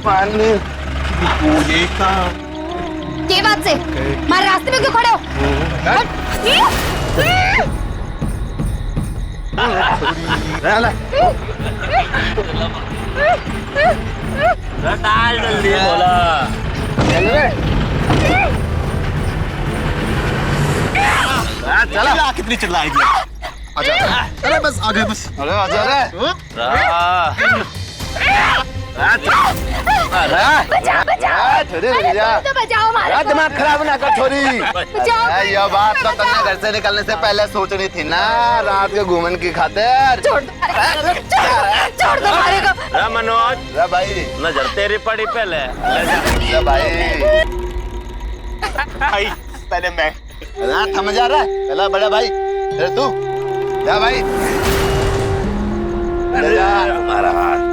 पानी पूरे का के बात से मारे रास्ते में क्यों खड़े हो? डाल जल्दी बोला चला कितनी चिल्लाएगी? अरे बस आगे बस अरे आजा रे बचाओ बचाओ तो बचाओ हमारे दिमाग खराब ना कर छोरी। बचाओ ये बात तो तुमने घर से निकलने से पहले सोचनी थी ना, रात के घूमन की खातिर। छोड़ दो हमारे को। मनोज भाई नजर तेरी पड़ी पहले भाई भाई पहले मैं थम जा रहा है पहला बड़ा भाई फिर तू जा भाई हमारा हाथ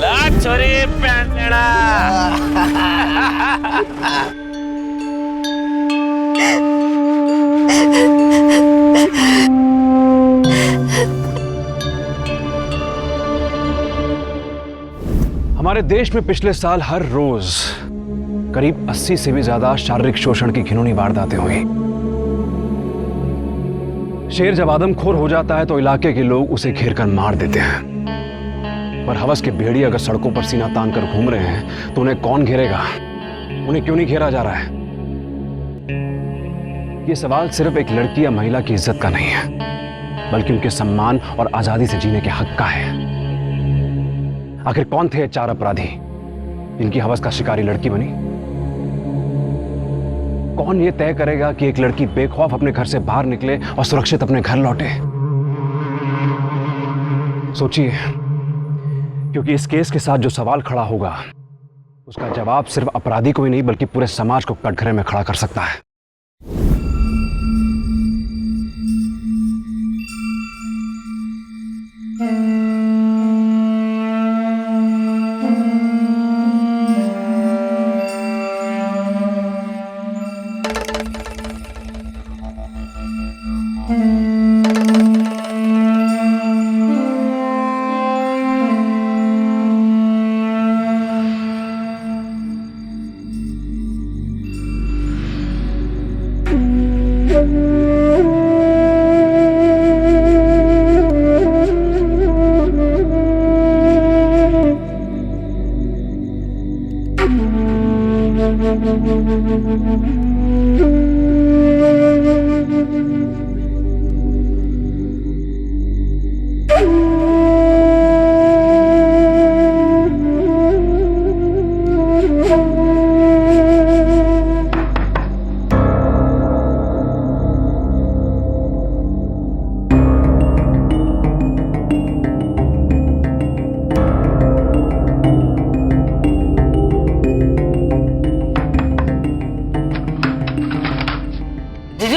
ला छोरी पैंट लेना हमारे देश में पिछले साल हर रोज करीब 80 से भी ज्यादा शारीरिक शोषण की घिनौनी वारदातें हुई। शेर जब आदमखोर हो जाता है तो इलाके के लोग उसे घेर कर मार देते हैं, पर हवस के भेड़िए अगर सड़कों पर सीना तान कर घूम रहे हैं तो उन्हें कौन घेरेगा? उन्हें क्यों नहीं घेरा जा रहा है? यह सवाल सिर्फ एक लड़की या महिला की इज्जत का नहीं है, बल्कि उनके सम्मान और आजादी से जीने के हक का है। आखिर कौन थे ये 4 अपराधी जिनकी हवस का शिकारी लड़की बनी? कौन ये तय करेगा कि एक लड़की बेखौफ अपने घर से बाहर निकले और सुरक्षित अपने घर लौटे? सोचिए, क्योंकि इस केस के साथ जो सवाल खड़ा होगा उसका जवाब सिर्फ अपराधी को ही नहीं बल्कि पूरे समाज को कटघरे में खड़ा कर सकता है।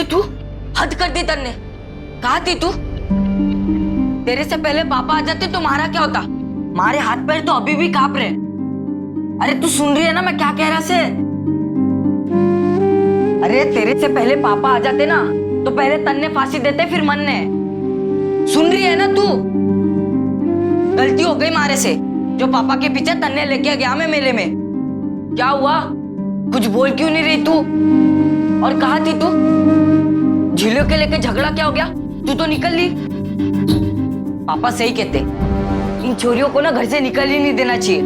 तू हद कर दी तन्ने। कहा थी तू? तेरे से पहले पापा आ जाते तो हमारा क्या होता? हमारे हाथ पैर तो अभी भी कांप रहे। अरे तू सुन रही है ना मैं क्या कह रहा से? अरे तेरे से पहले पापा आ जाते ना तो पहले तन्ने फांसी देते फिर मन ने। सुन रही है ना तू? गलती हो गई मारे से जो पापा के पीछे तन्ने लेके गया मैं मेले में। क्या हुआ? कुछ बोल क्यों नहीं रही तू? और कहा थी तू? झीलों के लेके झगड़ा क्या हो गया? तू तो निकल ली। पापा सही कहते, इन छोरियों को ना घर से निकल ही नहीं देना चाहिए।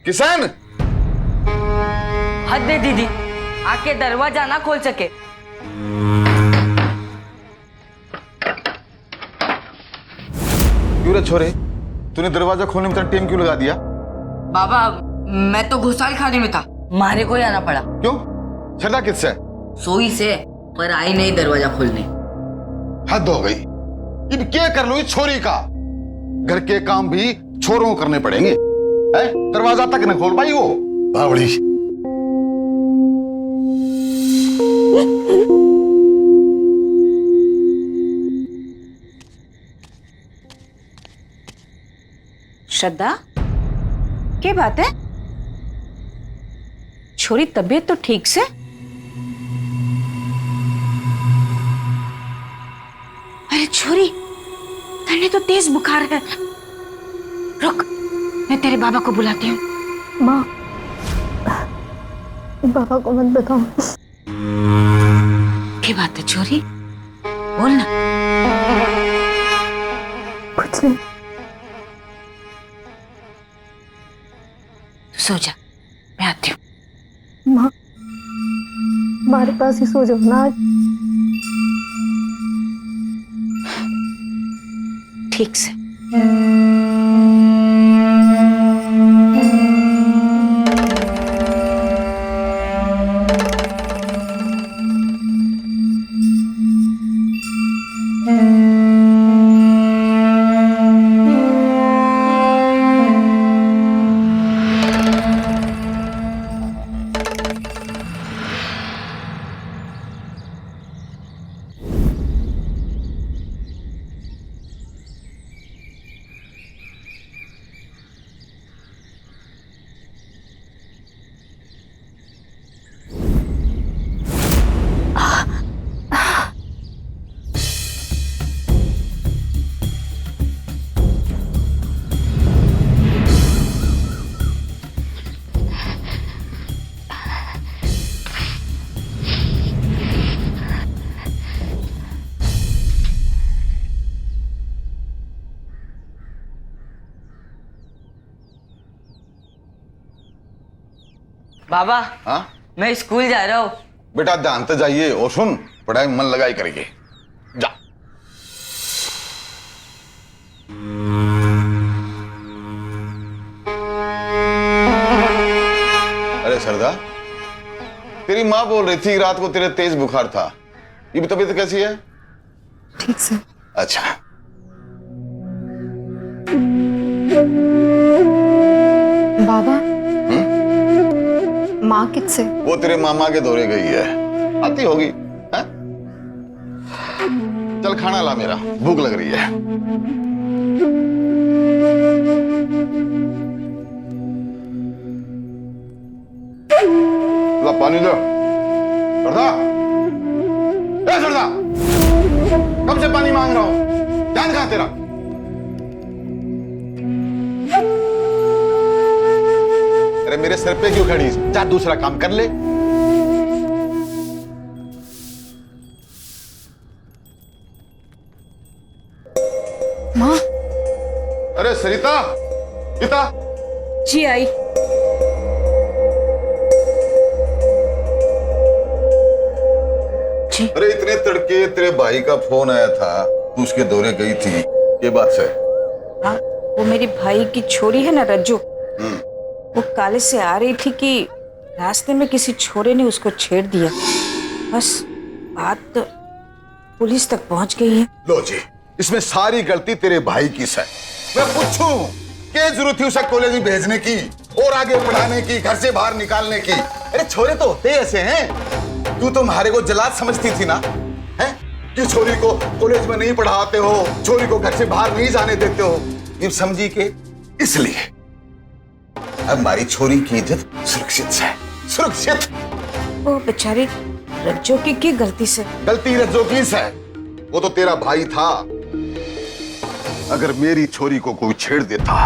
किशन, हद है दीदी, आके दरवाजा ना खोल सके। क्यों रे छोरे, तूने दरवाजा खोलने में इतना टाइम क्यों लगा दिया? बाबा मैं तो घुसाल खाने में था, मारे को ही आना पड़ा। क्यों? छड़ा किससे? सोई से, पर आई नहीं दरवाजा खोलने। हद हो गई। अब क्या कर लो इस छोरी का? घर के काम भी छोरों को करने पड़ेंगे। है? दरवाजा तक न खोल पाई वो बावड़ी। श्रद्धा, क्या बात है? छोरी तबीयत तो ठीक से? अरे छोरी, तन्ने तो तेज बुखार है। रुक, मैं तेरे बाबा को बुलाती हूँ। माँ, बाबा को मत बताओ। क्या बात है छोरी, बोल ना। कुछ नहीं। तू सो जा, मैं आती हूँ। माँ, हमारे पास ही सो जाओ ना आज। ठीक से। बाबा, हाँ? मैं स्कूल जा रहा हूँ। बेटा ध्यान से जाइए और सुन, पढ़ाई में मन लगाई करेंगे। जा। अरे सरदा, तेरी माँ बोल रही थी रात को तेरे तेज बुखार था। ये भी तबीयत कैसी है? ठीक से। अच्छा। बाबा, माँ किससे? वो तेरे मामा के दौरे गई है, आती होगी। है? चल खाना ला, मेरा भूख लग रही है। ला पानी दो। सरदा, ए सरदा, कब से पानी मांग रहा हूं? ध्यान कहां तेरा? अरे मेरे सर पे क्यों खड़ी? जा दूसरा काम कर ले। माँ। अरे सरिता, गीता। जी आई। जी। अरे इतने तड़के तेरे भाई का फोन आया था, तू उसके दौरे गई थी, ये बात से? हाँ, वो मेरी भाई की छोरी है ना रज्जू, वो कॉलेज से आ रही थी कि रास्ते में किसी छोरे ने उसको छेड़ दिया। बस बात तो पुलिस तक पहुंच गई है। लो जी, इसमें सारी गलती तेरे भाई की है। मैं पूछूं क्या जरूरत थी उसे कॉलेज में भेजने की और आगे पढ़ाने की, घर से बाहर निकालने की? अरे छोरे तो होते ऐसे हैं। तू तो हमारे को जलाद समझती थी ना, है कि छोरी को कॉलेज में नहीं पढ़ाते हो, छोरी को घर से बाहर नहीं जाने देते हो। ये समझी के इसलिए अब हमारी छोरी की इज्जत सुरक्षित है, सुरक्षित। वो बेचारी रज्जो की गलती से। गलती रज्जो की है, वो तो तेरा भाई था। अगर मेरी छोरी को कोई छेड़ देता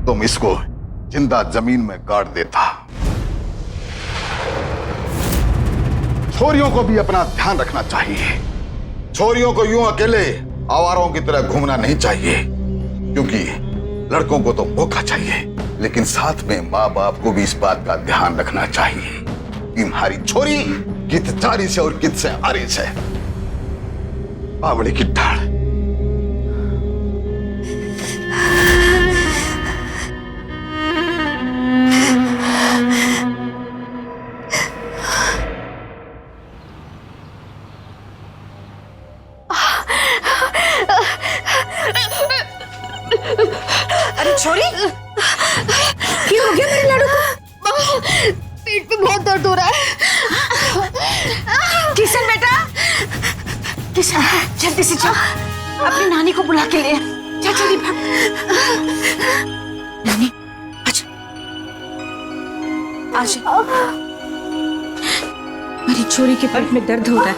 तो मैं इसको जिंदा जमीन में गाड़ देता। छोरियों को भी अपना ध्यान रखना चाहिए। छोरियों को यूं अकेले आवारों की तरह घूमना नहीं चाहिए, क्योंकि लड़कों को तो मौका चाहिए, लेकिन साथ में माँ बाप को भी इस बात का ध्यान रखना चाहिए कि हमारी छोरी कित चारी से और कित से आरी से बावड़ी की ढाल। अरे छोरी, क्या हो गया मेरे लाडू को? पेट में बहुत दर्द हो रहा है। किशन बेटा, किशन जल्दी से चल, अपनी नानी को बुला के ले। चल जल्दी भाग। नानी अच्छा आजा। मेरी छोरी के पेट में दर्द हो रहा है।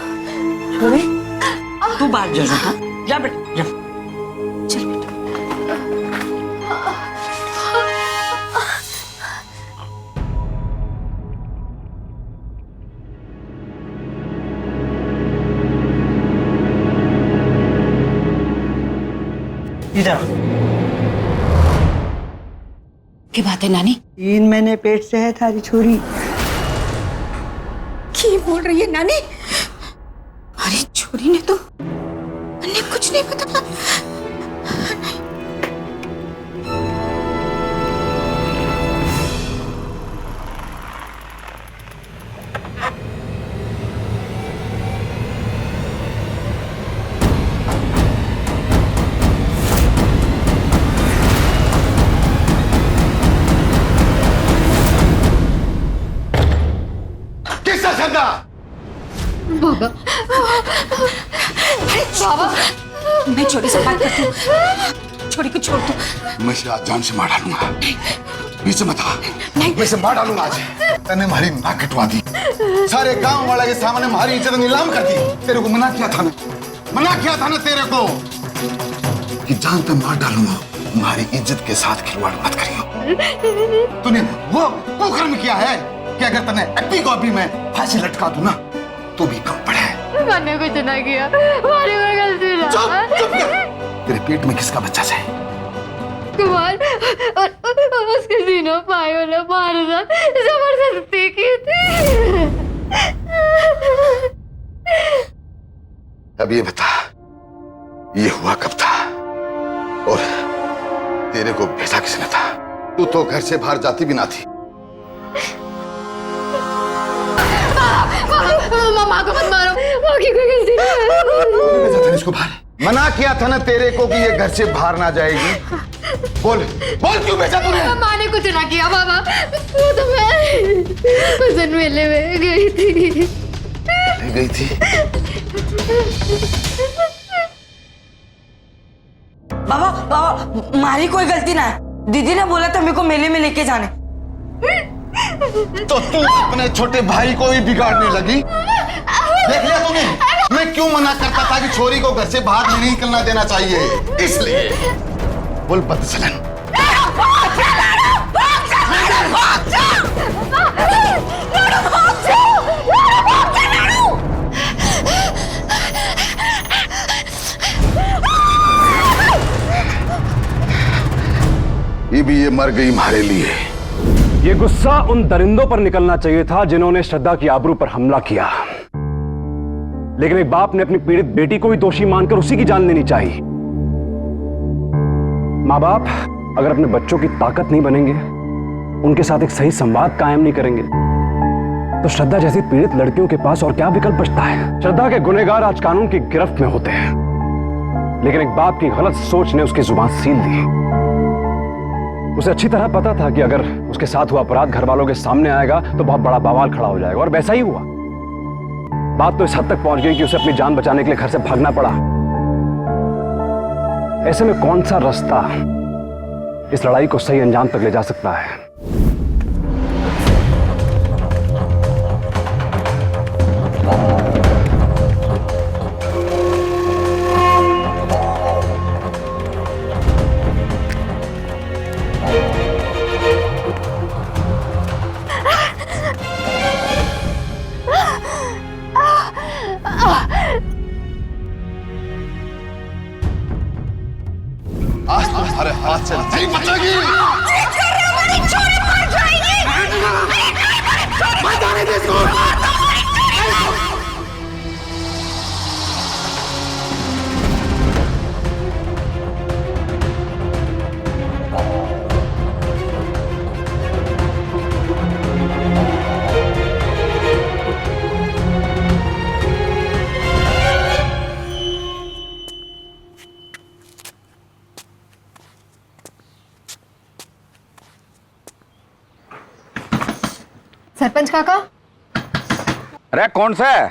छोरी तू बाहर जा, जा बेटा जा। चल बेटा। क्या बात है नानी? 3 महीने पेट से है थारी छोरी। क्या बोल रही है नानी? अरे छोरी ने तो अन्य कुछ नहीं बताया। बाबा, बाबा, मैं छोरी से बात करती हूँ। छोरी को छोड़ दो। मैं इसे आज जान से मार डालूंगा। बीच मत आ। मैं इसे मार डालूंगा आज। तने हमारी नाक कटवा दी, सारे गांव वाले के सामने हमारी इज्जत नीलाम कर दी। तेरे को मना किया था ना तेरे को कि जान पे मार डालूंगा। हमारी इज्जत के साथ खिलवाड़ मत करियो। तूने वो कर्म किया है कि अगर तने एप्पी को अभी मैं फांसी लटका दूं ना तो भी कम पड़े। मैंने कुछ ना किया, हमारी कोई गलती ना। चुप कर। तेरे पेट में किसका बच्चा है? कुमार और उसके सीनों पायों ने मारे था, जबरदस्ती की थी। अब ये बता, ये हुआ कब था और तेरे को भेजा किसने था? तू तो घर से बाहर जाती भी ना थी। मामा को मत मारो, वो की कोई गलती नहीं है। इसको बाहर मना किया था ना तेरे को कि ये घर से बाहर ना जाएगी। बोल बोल क्यों भेजा तूने? माँ ने कुछ ना किया बाबा, वो तो मैं भजन मेले में गई थी। बाबा बाबा, हमारी कोई गलती ना है। दीदी ने बोला था मेरे को मेले में लेके जाने। तो तू अपने छोटे भाई को ही बिगाड़ने लगी। देख लिया तूने, मैं क्यों मना करता था कि छोरी को घर से बाहर नहीं निकलना देना चाहिए, इसलिए। बोल बदचलन। ये भी ये मर गई हमारे लिए। ये गुस्सा उन दरिंदों पर निकलना चाहिए था जिन्होंने श्रद्धा की आबरू पर हमला किया, लेकिन एक बाप ने अपनी पीड़ित बेटी को ही दोषी मानकर उसी की जान लेनी चाहिए। माँ बाप अगर अपने बच्चों की ताकत नहीं बनेंगे, उनके साथ एक सही संवाद कायम नहीं करेंगे, तो श्रद्धा जैसी पीड़ित लड़कियों के पास और क्या विकल्प बचता है? श्रद्धा के गुनहगार आज कानून की गिरफ्त में होते हैं, लेकिन एक बाप की गलत सोच ने उसकी जुबान सील दी। उसे अच्छी तरह पता था कि अगर उसके साथ हुआ अपराध घर वालों के सामने आएगा तो बहुत बड़ा बवाल खड़ा हो जाएगा, और वैसा ही हुआ। बात तो इस हद तक पहुंच गई कि उसे अपनी जान बचाने के लिए घर से भागना पड़ा। ऐसे में कौन सा रास्ता इस लड़ाई को सही अंजाम तक ले जा सकता है? आज तुम्हारे हाथ से नहीं बचेगी। जाने दे इसको। सरपंच काका, अरे कौन सा है?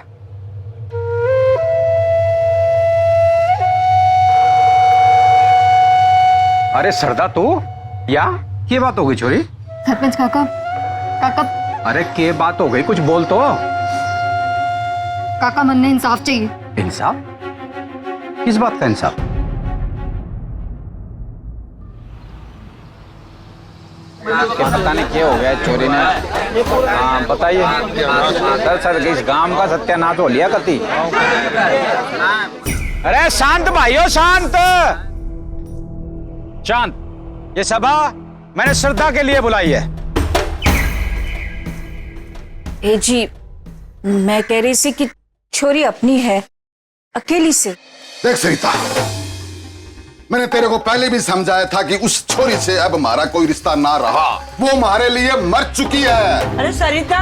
अरे सरदा तू या क्या बात हो गई छोरी? सरपंच काका, काका, अरे क्या बात हो गई, कुछ बोल तो। काका मन ने इंसाफ चाहिए। इंसाफ? किस बात का इंसाफ? पता नहीं क्या हो गया चोरी ने। हाँ बताइए। सर इस गांव का सत्यानाश हो लिया कति। अरे शांत भाइयों शांत शांत। ये सभा मैंने श्रद्धा के लिए बुलाई है। ए जी, मैं कह रही थी कि छोरी अपनी है, अकेली से। देख सरिता, मैंने तेरे को पहले भी समझाया था कि उस छोरी से अब हमारा कोई रिश्ता ना रहा। वो हमारे लिए मर चुकी है। अरे सरिता,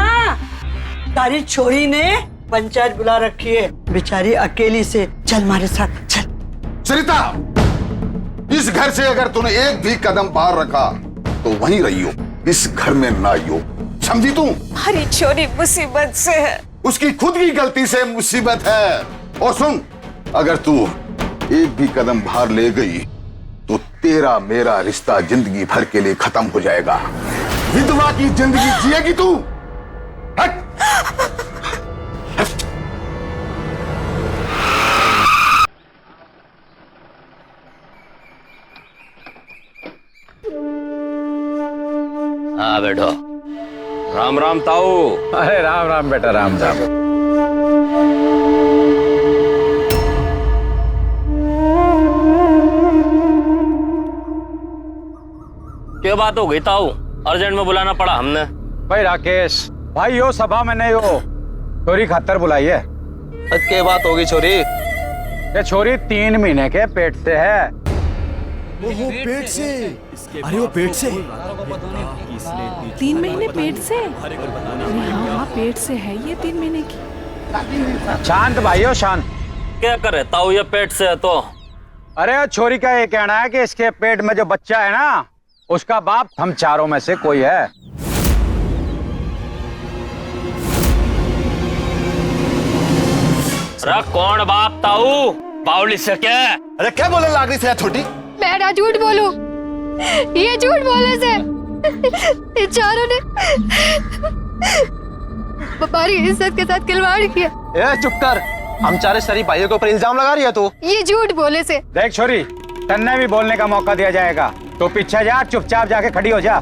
तारी छोरी ने पंचायत बुला रखी है, बेचारी अकेली से। चल हमारे साथ चल। सरिता, इस घर से अगर तूने एक भी कदम बाहर रखा तो वहीं रहियो, इस घर में ना आइयो, समझी तू? हमारी छोरी मुसीबत से है। उसकी खुद की गलती से मुसीबत है। और सुन, अगर तू एक भी कदम बाहर ले गई तो तेरा मेरा रिश्ता जिंदगी भर के लिए खत्म हो जाएगा। विधवा की जिंदगी जिएगी तू। हट। हाँ बैठो। राम राम ताऊ। अरे राम राम बेटा, राम राम। क्या बात हो गई ताऊ, अर्जेंट में बुलाना पड़ा हमने? भाई राकेश भाई, यो सभा मैंने यो छोरी खातर बुलाई है। क्या बात होगी छोरी? ये छोरी 3 महीने के पेट से है। वो पेट से? अरे वो पेट से 3 महीने पेट से? अरे हाँ पेट से है ये 3 महीने की। शांत भाइयों शांत। क्या करे ताऊ, ये पेट से है तो? अरे छोरी का ये कहना है कि इसके पेट में जो बच्चा है ना, उसका बाप हम चारों में से कोई है। अरे कौन बाप ताऊ? बावली से क्या? अरे क्या बोले लाग रही से छोटी? मैं ना झूठ बोलूं, ये झूठ बोले से इन चारों ने हमारी इज्जत के साथ खिलवाड़ किया। ए चुप कर, हम चारे शरीफ भाइयों के ऊपर इल्जाम लगा रही है तू। ये झूठ बोले से। देख छोरी, तन्ने भी बोलने का मौका दिया जाएगा तो पीछे जा, चुपचाप जाके खड़ी हो जा।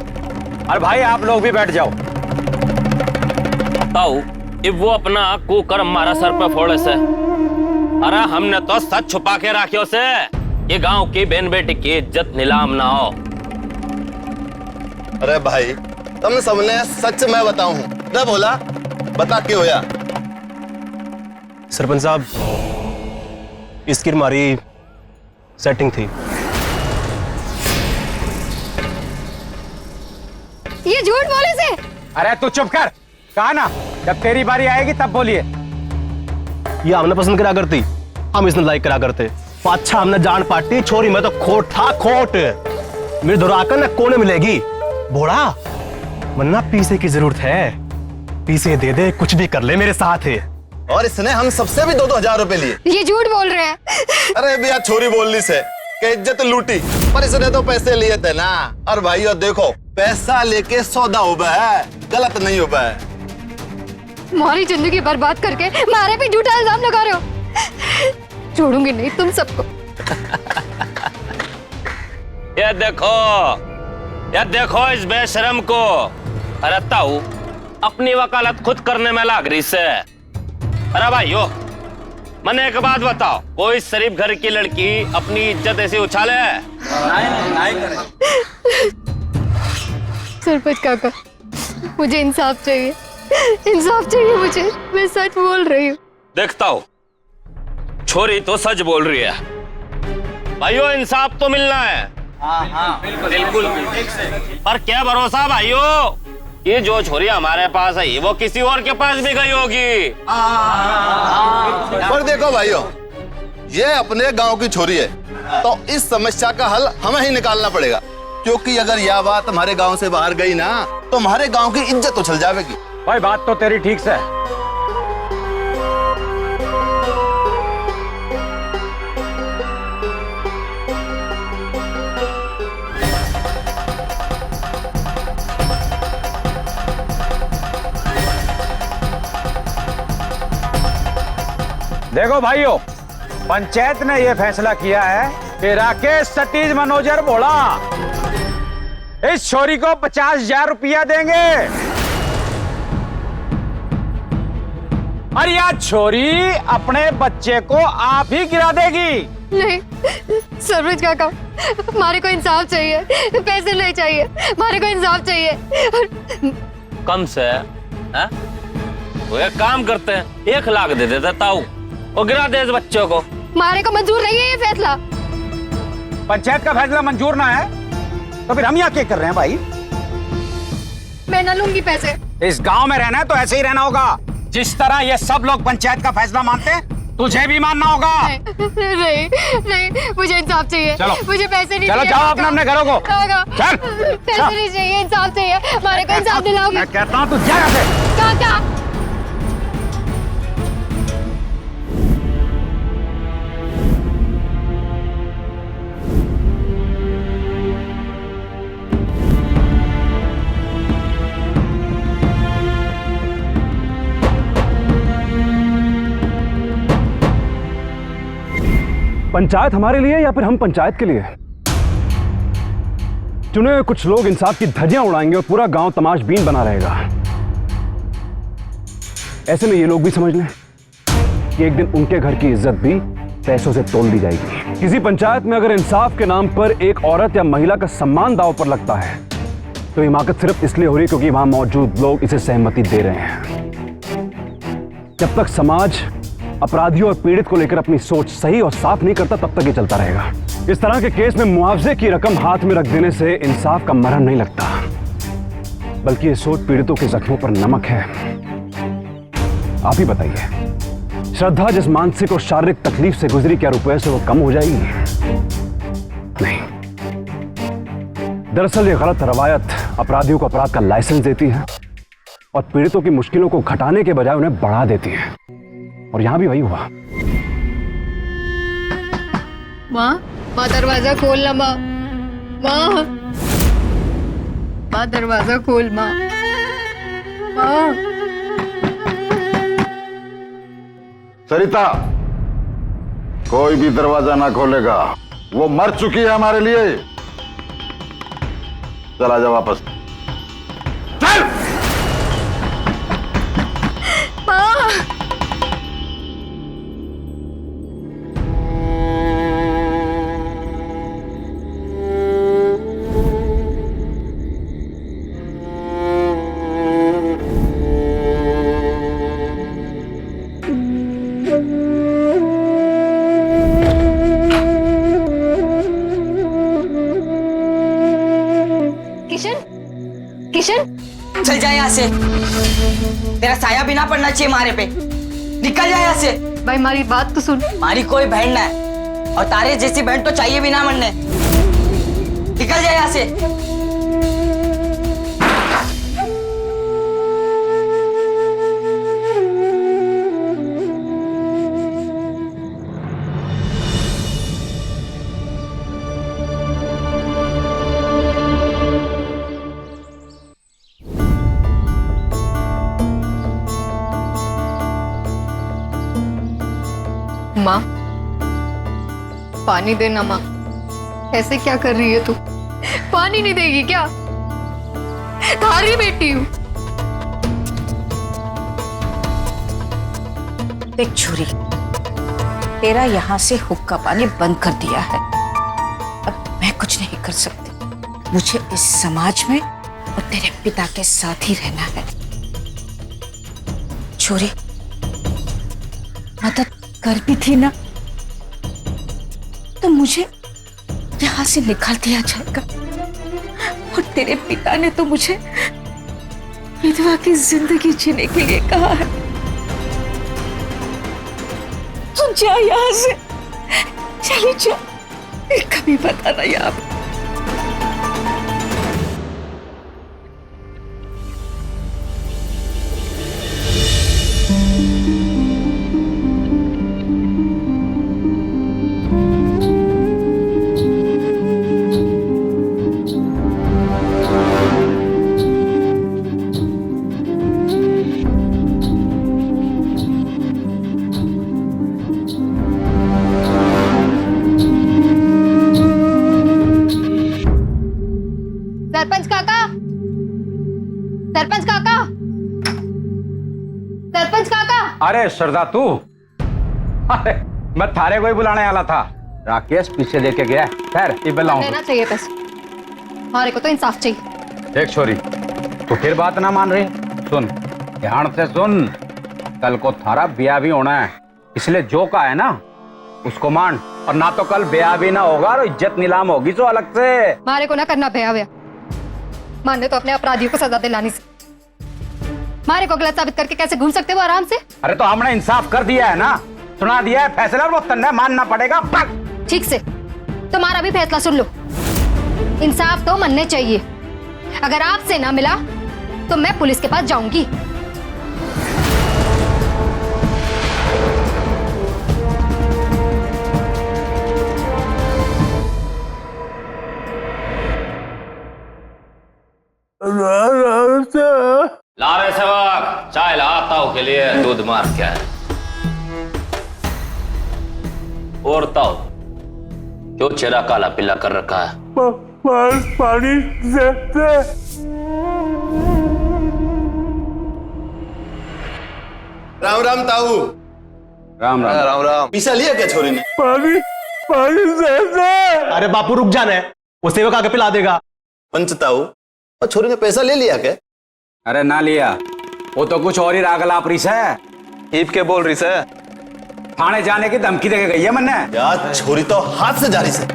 और भाई आप लोग भी बैठ जाओ। ताऊ, अब वो अपना कुकर्म हमारा सर पे फोड़े से। अरे हमने तो सच छुपा के रखियो से, ये गांव की बहन बेटी की इज्जत नीलाम ना हो। अरे भाई, तुमने सबने सच मैं बताऊं ना बोला, बता क्यों होया? सरपंच साहब, इसकी हमारी सेटिंग थी। ये झूठ बोले से। अरे तू चुप कर, कहा ना जब तेरी बारी आएगी तब बोलिए। ये हमने पसंद करा करती, हम इसने लाइक करा करते। अच्छा हमने जान पाटी, छोरी में तो खोट था खोट। मेरे दुराकर ना कोने मिलेगी बोड़ा, वरना पीसे की जरूरत है। पीसे दे दे, कुछ भी कर ले मेरे साथ है। और इसने हम सबसे भी 2-2 हजार रुपए लिए। ये झूठ बोल रहे हैं। अरे भैया, छोरी बोलनी से कि इज्जत लूटी, पर इसने तो पैसे लिए थे ना। और भाइयों देखो, पैसा लेके सौदा हुआ है, गलत नहीं हुआ है। हमारी जिंदगी बर्बाद करके मारे पे झूठा इल्जाम लगा रहे हो। छोड़ूंगी नहीं तुम सबको। ये देखो इस बेशरम को। अरे ताऊ, अपनी वकालत खुद करने में लाग रही से। अरे भाइयों, मैंने एक बात बताओ, कोई शरीफ घर की लड़की अपनी इज्जत ऐसी उछाले? नहीं करे। सरपंच काका, मुझे इंसाफ चाहिए। इंसाफ चाहिए मुझे, मैं सच बोल रही हूँ। देखता हूँ, छोरी तो सच बोल रही है। भाइयों इंसाफ तो मिलना है। हाँ, बिल्कुल। पर क्या भरोसा भाइयों, ये जो छोरी हमारे पास है वो किसी और के पास भी गई होगी। पर देखो भाइयों, ये अपने गांव की छोरी है, तो इस समस्या का हल हमें ही निकालना पड़ेगा, क्योंकि अगर यह बात हमारे गांव से बाहर गई ना, तो हमारे गांव की इज्जत उछल जाएगी। भाई बात तो तेरी ठीक से। देखो भाइयों, पंचायत ने यह फैसला किया है कि राकेश सतीश मनोजर भोला इस छोरी को 50,000 रुपया देंगे और यह छोरी अपने बच्चे को आप ही गिरा देगी। नहीं सरपंच काका, हमारे को इंसाफ चाहिए, पैसे नहीं चाहिए, हमारे को इंसाफ चाहिए। कम से है? वो एक काम करते हैं, 1 लाख दे देता ताऊ, वो गिरा दे इस बच्चों को। हमारे को मंजूर नहीं है ये फैसला। पंचायत का फैसला मंजूर ना है तो फिर हम यहाँ क्या कर रहे हैं भाई? मैं ना लूंगी पैसे। इस गांव में रहना है तो ऐसे ही रहना होगा। जिस तरह ये सब लोग पंचायत का फैसला मानते हैं, तुझे भी मानना होगा। नहीं नहीं, मुझे इंसाफ चाहिए। चलो, मुझे पैसे नहीं चलो चाहिए। जाओ अपने अपने घरों को। चल। पैसे नहीं चाहिए, इंसाफ चाहिए। हमारे को इंसाफ दिलाओगे? मैं कहता हूँ तू जा यहाँ से। काका पंचायत हमारे लिए या फिर हम पंचायत के लिए? चुने हुए कुछ लोग इंसाफ की धज्जियां उड़ाएंगे और पूरा गांव तमाशबीन बना रहेगा। ऐसे में ये लोग भी समझ लें कि एक दिन उनके घर की इज्जत भी पैसों से तोल दी जाएगी। किसी पंचायत में अगर इंसाफ के नाम पर एक औरत या महिला का सम्मान दांव पर लगता है, तो हिमाकत सिर्फ इसलिए हो रही है क्योंकि वहां मौजूद लोग इसे सहमति दे रहे हैं। जब तक समाज अपराधियों और पीड़ित को लेकर अपनी सोच सही और साफ नहीं करता, तब तक ये चलता रहेगा। इस तरह के केस में मुआवजे की रकम हाथ में रख देने से इंसाफ का मरहम नहीं लगता, बल्कि ये सोच पीड़ितों के जख्मों पर नमक है। आप ही बताइए, श्रद्धा जिस मानसिक और शारीरिक तकलीफ से गुजरी, क्या रुपए से वो कम हो जाएगी? नहीं। दरअसल ये गलत रवायत अपराधियों को अपराध का लाइसेंस देती है और पीड़ितों की मुश्किलों को घटाने के बजाय उन्हें बढ़ा देती है। और यहां भी वही हुआ। माँ दरवाजा खोल ना। माँ दरवाजा खोल। माँ सरिता, कोई भी दरवाजा ना खोलेगा, वो मर चुकी है हमारे लिए। चला जा वापस। चल। किशन, चल जा यहाँ से। तेरा साया भी ना पड़ना चाहिए मारे पे। निकल जा यहाँ से। भाई हमारी बात तो सुन। हमारी कोई बहन ना है और तारे जैसी बहन तो चाहिए भी ना मरने। निकल जा यहाँ से। माँ पानी देना। माँ ऐसे क्या कर रही है तू? पानी नहीं देगी क्या? थारी बेटी हूँ। देख छुरी, तेरा यहाँ से हुक्का पानी बंद कर दिया है। अब मैं कुछ नहीं कर सकती। मुझे इस समाज में और तेरे पिता के साथ ही रहना है। चोरी मदद कर भी थी ना तो मुझे यहाँ से निकाल दिया जाएगा। और तेरे पिता ने तो मुझे विधवा की जिंदगी जीने के लिए कहा है। तू जा यहाँ से, चली जा, कभी बताना यहाँ पे। सरपंच काका, सरपंच काका, सरपंच काका। अरे श्रद्धा तू, अरे मैं थारे को ही बुलाने वाला था। राकेश पीछे देके गया। खैर ये बुलाऊं लेना चाहिए पैसे, हमारे को तो इंसाफ चाहिए। देख छोरी, तो फिर बात ना मान रही। सुन ध्यान से सुन, कल को थारा ब्याह भी होना है, इसलिए जो का है ना उसको मान। और ना तो कल ब्याह भी ना होगा और इज्जत नीलाम होगी जो अलग से। हमारे को ना करना ब्याह, मानने तो अपने अपराधियों को सजा दिलानी से। हमारे को गलत साबित करके कैसे घूम सकते हो आराम से? अरे तो हमने इंसाफ कर दिया है ना, सुना दिया है फैसला, और वो तन्ने मानना पड़ेगा। ठीक से तुम्हारा भी फैसला सुन लो। इंसाफ तो मानने चाहिए। अगर आपसे ना मिला तो मैं पुलिस के पास जाऊंगी। ला रहे सेवक, चाय लाता हूं के लिए, दूध मार क्या है। और ताऊ क्यों चेहरा काला पीला कर रखा है? पानी राम राम ताऊ। राम राम। राम राम। पीसा लिया क्या छोरी ने? पानी अरे बापू रुक जाना है, वो सेवक आके पिला देगा। पंच ताऊ, और छोरी ने पैसा ले लिया क्या? अरे ना लिया, वो तो कुछ और ही रागलाप रही है। हीप के बोल रही है? थाने जाने की धमकी देके गई है मैंने। यार छोरी तो हाथ से जा रही है।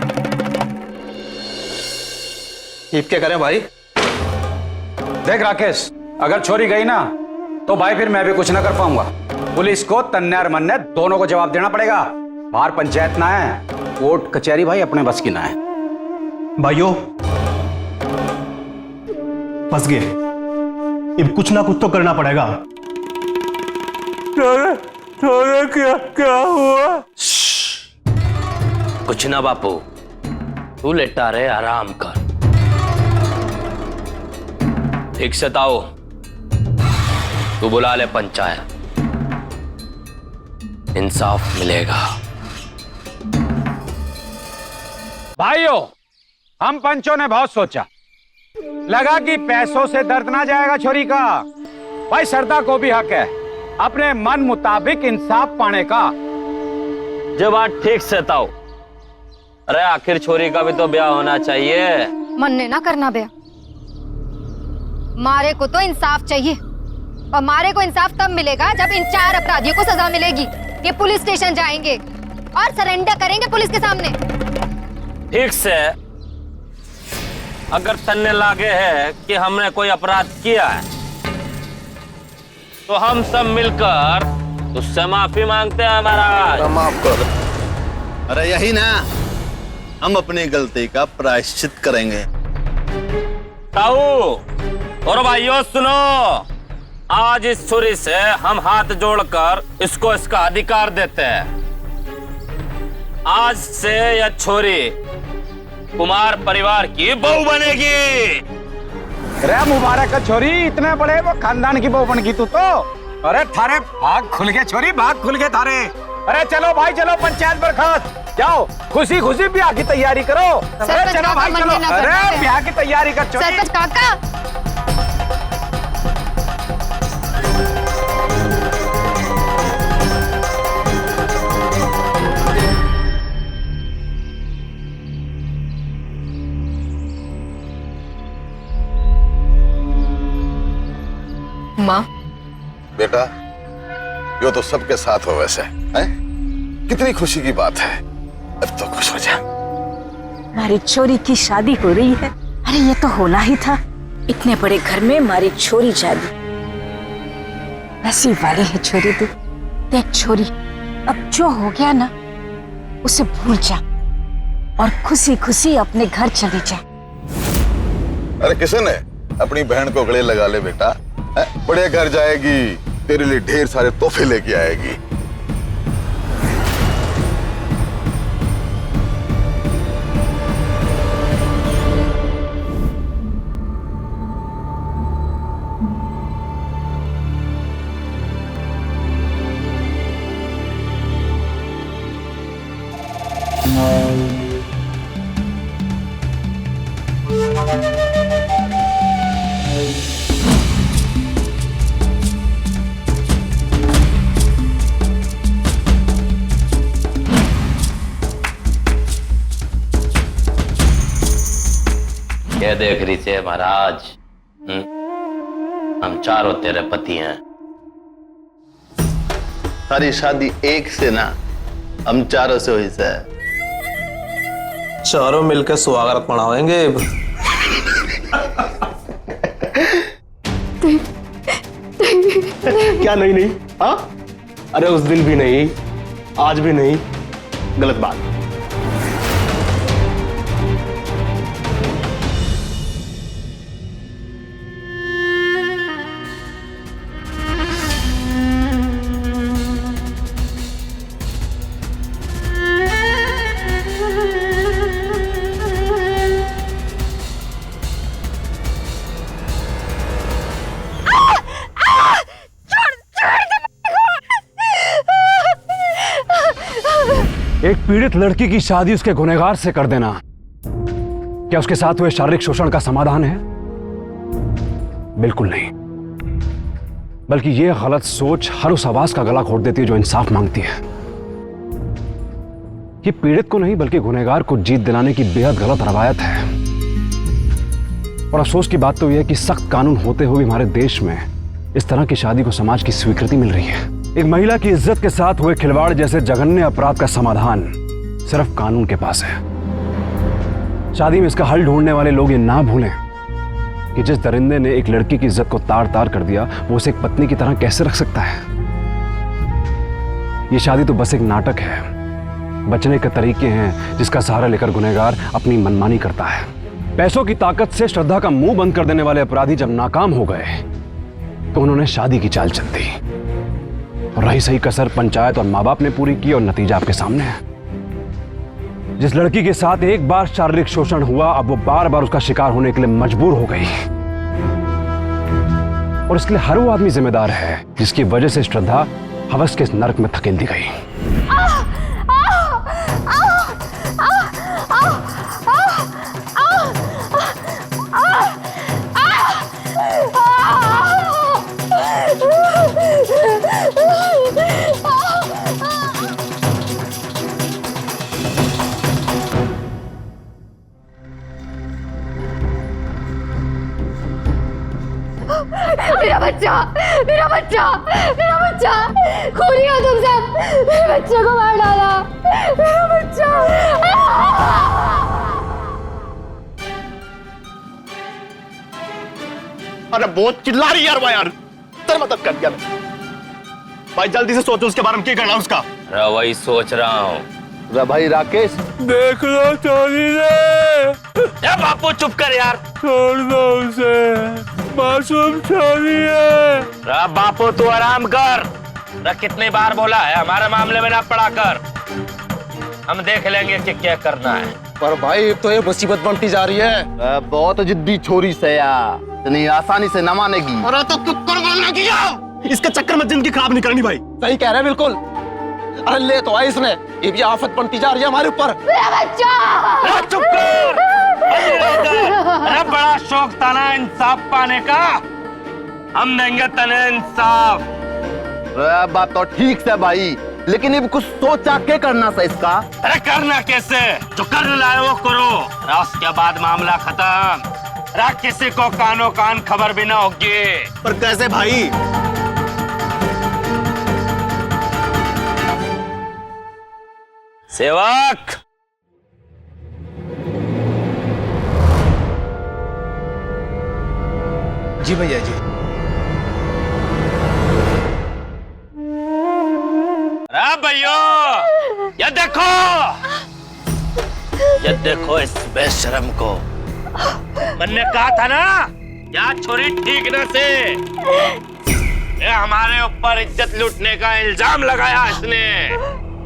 हीप क्या करें भाई? देख राकेश, अगर छोरी गई ना तो भाई फिर मैं भी कुछ ना कर पाऊंगा। पुलिस को तन्ने और मन्ने दोनों को जवाब देना पड़ेगा। बाहर पंचायत ना है, कोर्ट कचहरी भाई अपने बस की ना है। भाइयों फंस गए, अब कुछ ना कुछ तो करना पड़ेगा। क्या हुआ? कुछ ना बापू, तू लेटा रहे, आराम कर। ठीक से ताऊ, तू बुला ले पंचायत, इंसाफ मिलेगा। भाइयों, हम पंचों ने बहुत सोचा, लगा कि पैसों से दर्द ना जाएगा छोरी का। भाई श्रद्धा को भी हक है अपने मन मुताबिक इंसाफ पाने का। जो बात ठीक से ताऊ, अरे आखिर छोरी का भी तो ब्याह होना चाहिए। मन्ने ना करना ब्याह, मारे को तो इंसाफ चाहिए। और मारे को इंसाफ तब मिलेगा जब इन 4 अपराधियों को सजा मिलेगी। ये पुलिस स्टेशन जाएंगे और सरेंडर करेंगे पुलिस के सामने। ठीक से, अगर तन्ने लागे है कि हमने कोई अपराध किया है तो हम सब मिलकर उससे माफी मांगते हैं। हमारा माफ कर। अरे यही ना, हम अपनी गलती का प्रायश्चित करेंगे। ताऊ और भाइयों सुनो, आज इस छुरी से हम हाथ जोड़कर इसको इसका अधिकार देते हैं। आज से यह छोरी कुमार परिवार की बहू बनेगी। अरे मुबारक है छोरी, इतने बड़े वो खानदान की बहू बन गई तू तो। अरे थारे भाग खुल गए छोरी, भाग खुल गए थारे। अरे चलो भाई चलो, पंचायत बर्खास्त, जाओ खुशी खुशी ब्याह की तैयारी करो। अरे चलो भाई चलो, अरे ब्याह की तैयारी कर छोरी। सरपंच काका, माँ। बेटा, यो तो सबके साथ हो वैसे है। कितनी खुशी की बात है, अब तो खुश हो जा। हमारी छोरी की शादी हो रही है। अरे ये तो होना ही था, इतने बड़े घर में हमारी छोरी शादी। ऐसी वाली है छोरी तू। देख छोरी, अब जो हो गया ना उसे भूल जा और खुशी खुशी अपने घर चले जा। अरे किशन है, अपनी बहन को गले लगा ले बेटा, बड़े घर जाएगी, तेरे लिए ढेर सारे तोहफे लेके आएगी। क्या देख रही थे महाराज? हम चारों तेरे पति हैं। सारी शादी एक से ना, हम चारों से हुई से। चारों मिलकर स्वागत मनाएंगे। क्या नहीं नहीं? हाँ, अरे उस दिन भी नहीं, आज भी नहीं, गलत बात। एक पीड़ित लड़की की शादी उसके गुनहगार से कर देना क्या उसके साथ हुए शारीरिक शोषण का समाधान है? बिल्कुल नहीं, बल्कि यह गलत सोच हर उस आवाज का गला घोट देती है जो इंसाफ मांगती है। ये पीड़ित को नहीं बल्कि गुनहगार को जीत दिलाने की बेहद गलत रवायत है। और अफसोस की बात तो यह है कि सख्त कानून होते हुए हमारे देश में इस तरह की शादी को समाज की स्वीकृति मिल रही है। एक महिला की इज्जत के साथ हुए खिलवाड़ जैसे जघन्य अपराध का समाधान सिर्फ कानून के पास है। शादी में इसका हल ढूंढने वाले लोग ये ना भूलें कि जिस दरिंदे ने एक लड़की की इज्जत को तार तार कर दिया, वो उसे एक पत्नी की तरह कैसे रख सकता है? ये शादी तो बस एक नाटक है, बचने के तरीके हैं जिसका सहारा लेकर गुनहगार अपनी मनमानी करता है। पैसों की ताकत से श्रद्धा का मुंह बंद कर देने वाले अपराधी जब नाकाम हो गए तो उन्होंने शादी की चाल चल दी। और रही सही कसर पंचायत और माँ बाप ने पूरी की और नतीजा आपके सामने है। जिस लड़की के साथ एक बार शारीरिक शोषण हुआ, अब वो बार बार उसका शिकार होने के लिए मजबूर हो गई। और इसके लिए हर वो आदमी जिम्मेदार है जिसकी वजह से श्रद्धा हवस के इस नरक में धकेल दी गई। मेरा बच्चा, मेरा बच्चा, मेरा बच्चा, खूनी हो तुम सब, मेरे बच्चे को मार डाला, मेरा बच्चा। अरे बहुत चिल्ला रही यार, यार तर मदद कर दिया भाई, जल्दी से सोचो उसके बारे में क्या करना उसका। अरे वही सोच रहा हूँ। भाई राकेश, देख लो चोरी ने। बापू चुप कर यार, छोड़ दो उसे, मासूम चोरी है। बापू तू आराम कर। कितनी बार बोला है हमारे मामले में ना पड़ा कर, हम देख लेंगे कि क्या करना है। पर भाई तो ये मुसीबत बनती जा रही है। बहुत जिद्दी छोरी से यार, इतनी आसानी से न मानेगी। अरे तो कुकर बोलना किया, इसके चक्कर में जिंदगी खराब नहीं करनी भाई। सही कह रहे हैं बिल्कुल। अरे ले तो आई इसने, ये भी आफत बनती जा रही है हमारे ऊपर। मेरा बच्चा। चुप कर। अरे बड़ा शौक था ना इंसाफ पाने का, हम देंगे तने इंसाफ। बात तो ठीक से भाई, लेकिन अब कुछ सोचा के करना था इसका। अरे करना कैसे, जो कर लाए वो करो, उसके बाद मामला खत्म। किसी को कानो कान खबर भी ना होगी। पर कैसे भाई? सेवक, जी भैया जी। अरे भैया, ये देखो इस बेशरम को। मैंने कहा था ना, या छोरी ठीक न से। ये हमारे ऊपर इज्जत लूटने का इल्जाम लगाया इसने।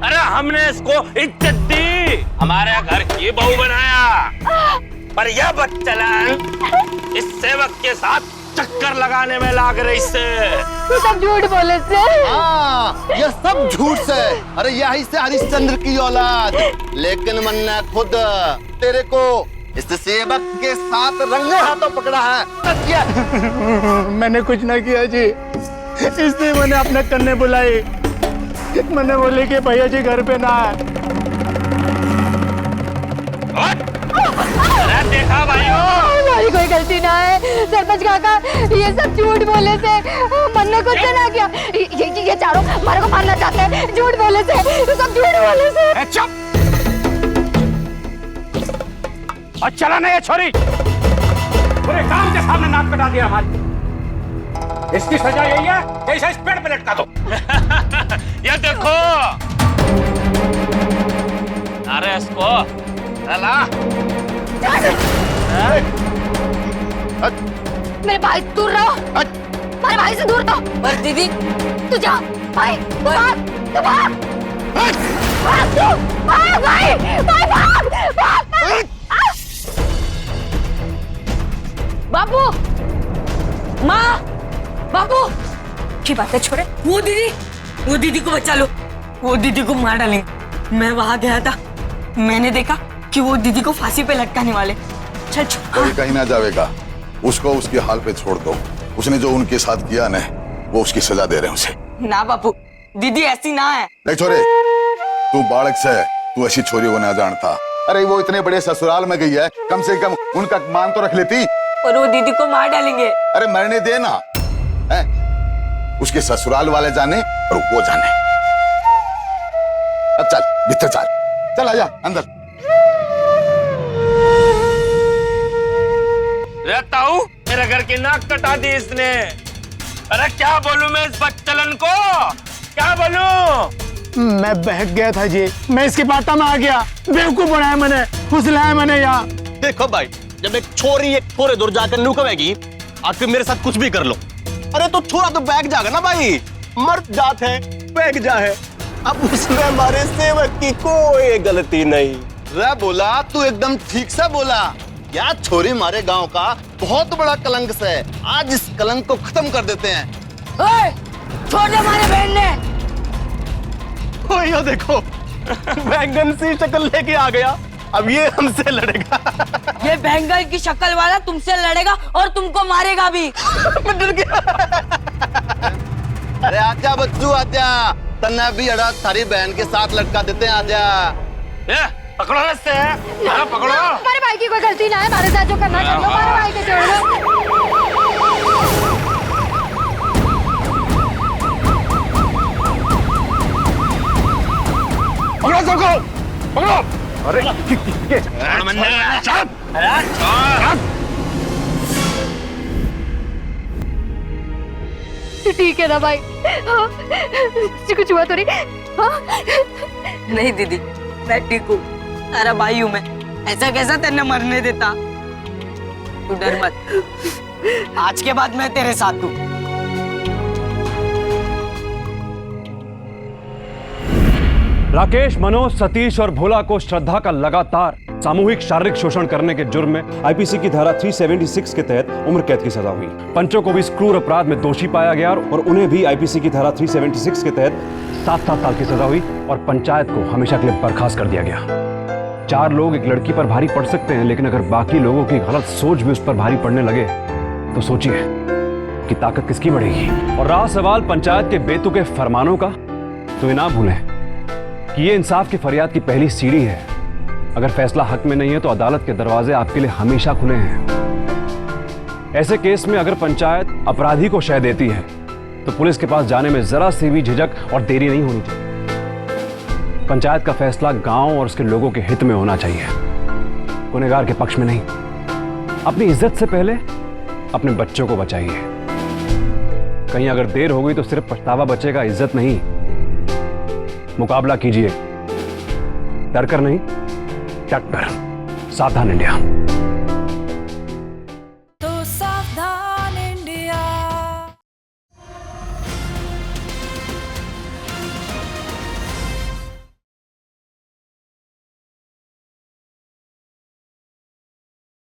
अरे हमने इसको इज्जत दी, हमारे घर की बहू बनाया, पर यह बच्चलन इस सेवक के साथ चक्कर लगाने में लाग रही से। तू सब झूठ बोले से। हाँ, ये सब झूठ से। अरे यही से हरिश्चंद्र की औलाद। लेकिन मैंने खुद तेरे को इस सेवक के साथ रंगे हाथों पकड़ा है। मैंने कुछ ना किया जी, इसलिए मैंने अपने कन्ने बुलाई। मैंने बोले कि भैया जी घर पे ना है। अरे देखा भाइयों, हमारी कोई गलती ना है। सरपंच काका, ये सब झूठ बोले से। मन्ने कुछ ना किया। ये चारों हमारे को मारना चाहते हैं, झूठ बोले से। सब झूठ बोले से। चुप। और चला नहीं ये छोरी, पूरे गांव के सामने नाक कटा दिया हमारी। इसकी सजा यही है कि इसे इस पेड़ पे लटका दो। ये देखो, अरे इसको चला। मेरे भाई दूर रहो, मेरे भाई से दूर रहो। पर दीदी, तू जा भाई, तू भाग, तू भाग, भाग तू, भाग भाई, भाई भाग, भाग। बापू, माँ, बापू, की बात है छोड़े। वो दीदी को बचा लो। वो दीदी को मार डालेंगे। मैं वहां गया था, मैंने देखा कि वो दीदी को फांसी पे लटकाने वाले। चल कोई कहीं ना जाएगा, उसको उसके हाल पे छोड़ दो। उसने जो उनके साथ किया ना, वो उसकी सजा दे रहे हैं उसे। ना बापू, दीदी ऐसी ना है। नहीं छोरे, तू बालक से, तू ऐसी छोरी को ना जानता। अरे वो इतने बड़े ससुराल में गई है, कम से कम उनका मान तो रख लेती। और वो दीदी को मार डालेंगे। अरे मरने देना है, उसके ससुराल वाले जाने और वो जाने। अब चल भीतर चल, चल आजा अंदर। रहता हूँ, मेरे घर की नाक कटा दी इसने। अरे क्या बोलूं मैं इस बच्चलन को, क्या बोलूं? मैं बहक गया था जी, मैं इसके बाटा में आ गया। बेवकूफ बनाया मैंने, फुसलाया मैंने यहाँ। देखो भाई, जब एक छोरी एक छोरे दूर जाकर नुकवेगी, आके मेरे साथ कुछ भी कर लो। अरे तो छोरा तो बैग जाएगा ना भाई, मर्द जात है, बैग जा है। अब उसमें हमारे सेवक की कोई गलती नहीं। रे बोला, तू एकदम ठीक से बोला। या छोरी हमारे गांव का बहुत बड़ा कलंक है। आज इस कलंक को खत्म कर देते हैं। ओए, छोड़ दे हमारे बहन ने। ओ यो देखो, बैंगन सी शक्ल लेके आ गया। अब ये हमसे लड़ेगा। ये बैंगन की शक्ल वाला तुमसे लड़ेगा और तुमको मारेगा भी। मैं डर गया। अरे आजा बच्चू आजा, तन्ने भी अड़ा थारी बहन के साथ लटका देते हैं। आजा, पकड़ो इससे, पकड़ो। हमारे भाई की कोई गलती ना है, हमारे साथ जो करना चाहिए हमारे भाई को छोड़ दो। पकड़ो सबको, पकड़ो। अरे ठीक है ना भाई, कुछ हुआ तो नहीं? नहीं दीदी, मैं ठीक हूँ। अरे भाई हूँ मैं, ऐसा कैसा तेने मरने देता। तू डर मत, आज के बाद मैं तेरे साथ हूँ। राकेश, मनोज, सतीश और भोला को श्रद्धा का लगातार सामूहिक शारीरिक शोषण करने के जुर्म में आईपीसी की धारा 376 के तहत उम्र कैद की सजा हुई। पंचों को भी इस क्रूर अपराध में दोषी पाया गया और उन्हें भी आईपीसी की धारा 376 के तहत 7-7 साल की सजा हुई और पंचायत को हमेशा के लिए बर्खास्त कर दिया गया। 4 लोग एक लड़की पर भारी पड़ सकते हैं, लेकिन अगर बाकी लोगों की गलत सोच भी उस पर भारी पड़ने लगे तो सोचिए कि ताकत किसकी बढ़ेगी। और रहा सवाल पंचायत के बेतुके फरमानों का, तो ये ना भूलें कि ये इंसाफ की फरियाद की पहली सीढ़ी है। अगर फैसला हक में नहीं है तो अदालत के दरवाजे आपके लिए हमेशा खुले हैं। ऐसे केस में अगर पंचायत अपराधी को शह देती है तो पुलिस के पास जाने में जरा सी भी झिझक और देरी नहीं होनी चाहिए। पंचायत का फैसला गांव और उसके लोगों के हित में होना चाहिए, गुनहगार के पक्ष में नहीं। अपनी इज्जत से पहले अपने बच्चों को बचाइए। कहीं अगर देर हो गई तो सिर्फ पछतावा बचेगा, इज्जत नहीं। मुकाबला कीजिए, डर कर नहीं, डट कर। सावधान इंडिया।